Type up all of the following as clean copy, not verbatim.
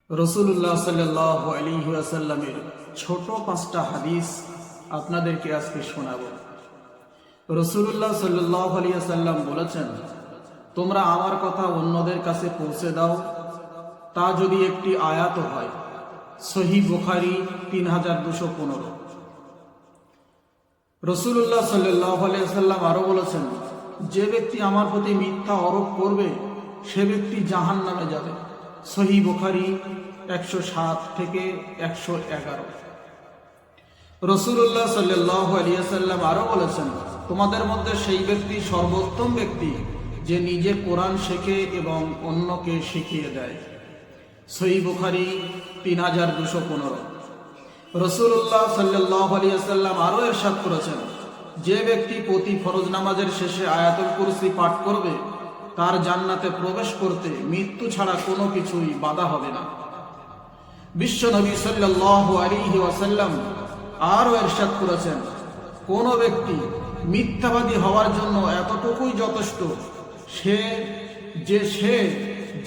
রাসূলুল্লাহ সাল্লাল্লাহু আলাইহি ওয়াসাল্লামের ছোট 5টা হাদিস আপনাদেরকে আজকে শোনাব। রাসূলুল্লাহ সাল্লাল্লাহু আলাইহি ওয়াসাল্লাম বলেছেন, তোমরা আমার কথা অন্যদের কাছে পৌঁছে দাও, তা যদি একটি আয়াত হয়। সহিহ বুখারী 3215। রাসূলুল্লাহ সাল্লাল্লাহু আলাইহি ওয়াসাল্লাম আরো বলেছেন, যে ব্যক্তি আমার প্রতি মিথ্যা আরোপ করবে সে ব্যক্তি জাহান্নামে যাবে। সহিহ বুখারী 107 থেকে 111। রাসূলুল্লাহ সাল্লাল্লাহু আলাইহি ওয়াসাল্লাম আরো বলেছেন, তোমাদের মধ্যে সেই ব্যক্তি সর্বোত্তম ব্যক্তি যে নিজে কোরআন শেখে এবং অন্যকে শিখিয়ে দেয়। সহিহ বুখারী 3215। রাসূলুল্লাহ সাল্লাল্লাহু আলাইহি ওয়াসাল্লাম আরো ইরশাদ করেছেন, যে ব্যক্তি প্রতি ফরজ নামাজের শেষে আয়াতুল কুরসি পাঠ করবে তার জান্নাতে প্রবেশ করতে মৃত্যু ছাড়া কোনো কিছুই বাধা হবে না। বিশ্বনবী সাল্লাল্লাহু আলাইহি ওয়াসাল্লাম আরো ইরশাদ করেছেন, কোন ব্যক্তি মিথ্যাবাদী হওয়ার জন্য এতটুকুই যথেষ্ট, সে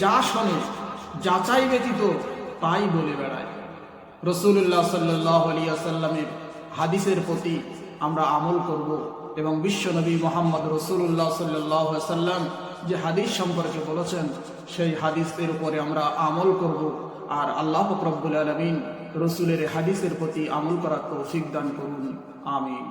যা শোনে যাচাই ব্যতীত তাই বলে বেড়ায়। রাসূলুল্লাহ সাল্লাল্লাহু আলাইহি ওয়াসাল্লামের হাদিসের প্রতি আমরা আমল করব এবং বিশ্বনবী মুহাম্মদ রাসূলুল্লাহ সাল্লাল্লাহু আলাইহি ওয়াসাল্লাম যে হাদিস সম্পর্কে বলেছেন সেই হাদিসের উপরে আমরা আমল করব। আর আল্লাহ পাক রব্বুল আলামিন রাসূলের হাদিসের প্রতি আমল করার তৌফিক দান করুন। আমিন।